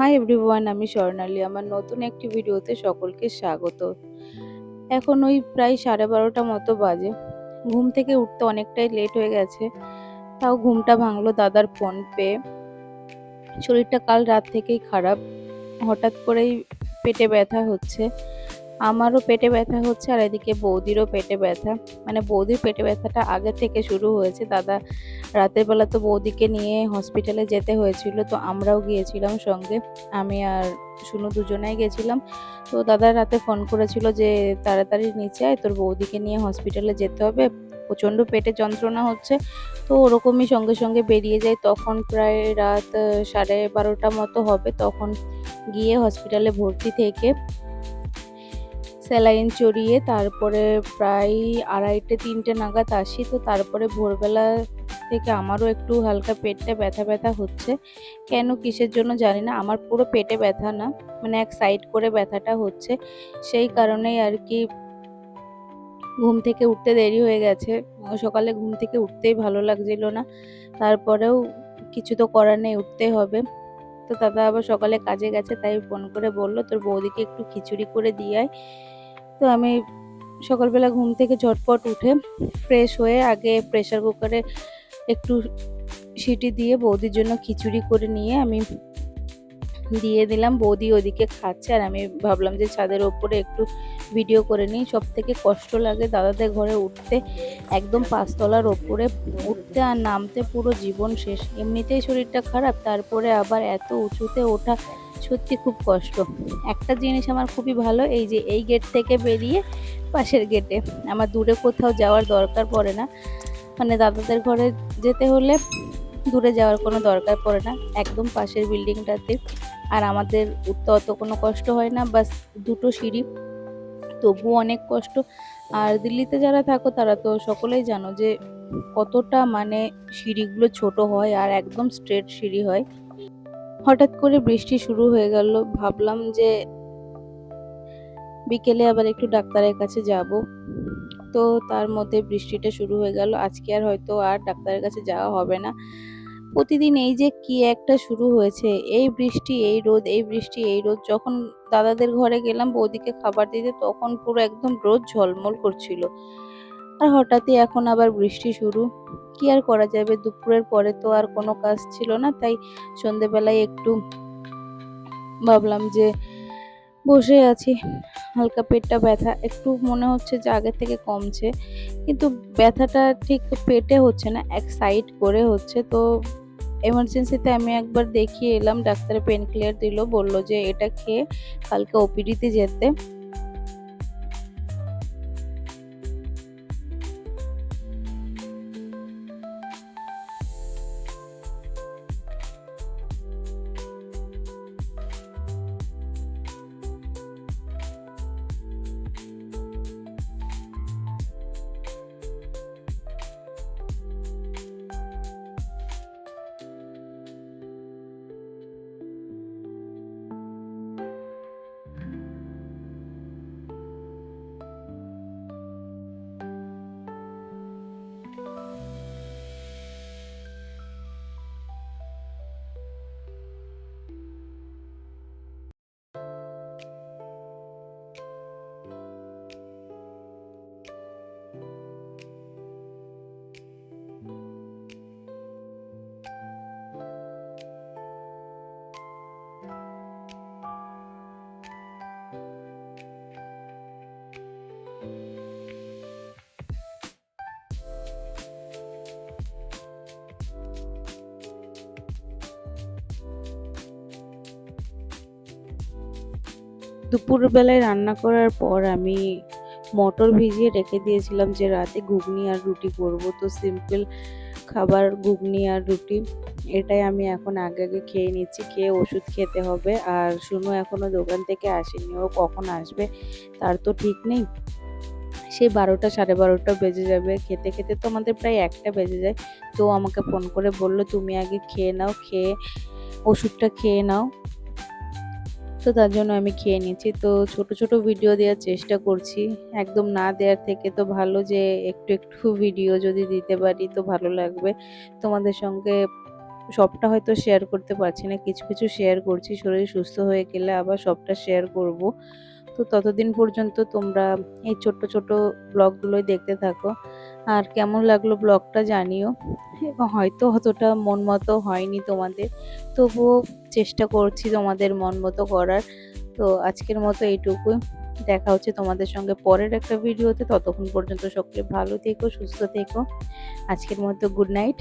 Hi everyone, আমি স্বর্ণালী। আমার নতুন একটি ভিডিওতে সকলকে স্বাগত। এখন ওই প্রায় 12:30টা মতো বাজে। ঘুম থেকে উঠতে অনেকটাই লেট হয়ে গেছে, তাও ঘুমটা ভাঙলো দাদার ফোন পেয়ে। শরীরটা কাল রাত থেকেই খারাপ, হঠাৎ করেই পেটে ব্যথা হচ্ছে। আমারও পেটে ব্যথা হচ্ছে আর এদিকে বৌদিরও পেটে ব্যথা। মানে বৌদির পেটে ব্যথাটা আগে থেকে শুরু হয়েছে। দাদা রাতের বেলা তো বৌদিকে নিয়ে হসপিটালে যেতে হয়েছিল, তো আমরাও গিয়েছিলাম সঙ্গে। আমি আর শুনু দুজনেই গেছিলাম। তো দাদা রাতে ফোন করেছিল যে তাড়াতাড়ি নিচে আয়, তোর বৌদিকে নিয়ে হসপিটালে যেতে হবে, প্রচণ্ড পেটে যন্ত্রণা হচ্ছে। তো ওরকমই সঙ্গে সঙ্গে বেরিয়ে যাই। তখন প্রায় রাত 12:30 মতো হবে। তখন গিয়ে হসপিটালে ভর্তি থেকে স্যালাইন চড়িয়ে তারপরে প্রায় 2:30-3টে নাগাদ আসি। তো তারপরে ভোরবেলা থেকে আমারও একটু হালকা পেটটা ব্যথা ব্যথা হচ্ছে। কেন কিসের জন্য জানি না, আমার পুরো পেটে ব্যথা না, মানে এক সাইড করে ব্যথাটা হচ্ছে। সেই কারণেই আর কি ঘুম থেকে উঠতে দেরি হয়ে গেছে। সকালে ঘুম থেকে উঠতেই ভালো লাগছিল না, তারপরেও কিছু তো করার নেই, উঠতে হবে। তো দাদা আবার সকালে কাজে গেছে, তাই ফোন করে বলল তোর বৌদিকে একটু খিচুড়ি করে দিয়ে আয়। তো আমি সকালবেলা ঘুম থেকে ঝটপট উঠে ফ্রেশ হয়ে আগে প্রেসার কুকারে একটু সিটি দিয়ে বৌদির জন্য খিচুড়ি করে নিয়ে আমি দিয়ে দিলাম। বৌদি ওদিকে খাচ্ছে আর আমি ভাবলাম যে ছাদের ওপরে একটু ভিডিও করে নিই। সব থেকে কষ্ট লাগে দাদাদের ঘরে উঠতে, একদম 5তলার ওপরে উঠতে আর নামতে পুরো জীবন শেষ। এমনিতেই শরীরটা খারাপ, তারপরে আবার এত উঁচুতে ওঠা সত্যি খুব কষ্ট। একটা জিনিস আমার খুবই ভালো, এই যে এই গেট থেকে বেরিয়ে পাশের গেটে, আমার দূরে কোথাও যাওয়ার দরকার পড়ে না। মানে দাদাদের ঘরে যেতে হলে দূরে যাওয়ার কোনো দরকার পড়ে না, একদম পাশের বিল্ডিংটাতে। আর আমাদের উঠতে অত কোনো কষ্ট হয় না, বাস দুটো সিঁড়ি, তবুও অনেক কষ্ট। আর দিল্লিতে যারা থাকো তারা তো সকলেই জানো যে কতটা মানে সিঁড়িগুলো ছোট হয় আর একদম স্ট্রেট সিঁড়ি হয়। হঠাৎ করে বৃষ্টি শুরু হয়ে গেল, ভাবলাম যে বিকেলে আবার একটু ডাক্তারের কাছে যাব। তো তার মধ্যে বৃষ্টিটা শুরু হয়ে গেল। আজকে আর হয়তো আর ডাক্তারের কাছে যাওয়া হবে না। প্রতিদিন এই যে কি একটা শুরু হয়েছে, এই বৃষ্টি এই রোদ, এই বৃষ্টি এই রোদ। যখন দাদাদের ঘরে গেলাম বৌদিকে খাবার দিতে, তখন পুরো একদম রোদ ঝলমল করছিল, আর হঠাৎই এখন আবার বৃষ্টি শুরু। কি আর করা যাবে, দুপুরের পরে তো আর কোনো কাজ ছিল না, তাই সন্ধেবেলায় একটু ভাবলাম যে বসে আছি। হালকা পেটটা ব্যথা, একটু মনে হচ্ছে যে আগের থেকে কমছে, কিন্তু ব্যথাটা ঠিক পেটে হচ্ছে না, এক সাইড করে হচ্ছে। তো এমার্জেন্সিতে আমি একবার দেখিয়ে এলাম, ডাক্তার পেন কিলার দিল, বলল যে এটা খেয়ে কালকে ওপিডিতে যেতে। দুপুরবেলায় রান্না করার পর আমি মটর ভিজিয়ে রেখে দিয়েছিলাম যে রাতে ঘুগনি আর রুটি করব। তো সিম্পল খাবার ঘুগনি আর রুটি, এটাই আমি এখন আগে আগে খেয়ে নিচ্ছি, খেয়ে ওষুধ খেতে হবে। আর শুনু এখনো দোকান থেকে আসেনি, ও কখন আসবে তার তো ঠিক নেই। সেই 12টা 12:30 বেজে যাবে, খেতে খেতে তো আমাদের প্রায় 1টা বেজে যায়। তো আমাকে ফোন করে বলল তুমি আগে খেয়ে নাও, খেয়ে ওষুধটা খেয়ে নাও। তো তার জন্য আমি খেয়ে নিচ্ছি। তো ছোট ছোট ভিডিও দেওয়ার চেষ্টা করছি, একদম না দেওয়ার থেকে তো ভালো যে একটু একটু ভিডিও যদি দিতে পারি তো ভালো লাগবে। তোমাদের সঙ্গে সবটা হয়তো শেয়ার করতে পারছি না, কিছু কিছু শেয়ার করছি। শরীর সুস্থ হয়ে গেলে আবার সবটা শেয়ার করব। তো ততদিন পর্যন্ত তোমরা এই ছোট্ট ছোট ব্লগগুলোই দেখতে থাকো। আর কেমন লাগলো ব্লগটা জানিও। এবং হয়তো অতটা মন মতো হয়নি তোমাদের, তবুও চেষ্টা করছি তোমাদের মন মতো করার। তো আজকের মতো এইটুকুই। দেখা হচ্ছে তোমাদের সঙ্গে পরের একটা ভিডিওতে। ততক্ষণ পর্যন্ত সকলে ভালো থেকো, সুস্থ থেকো। আজকের মতো গুড নাইট।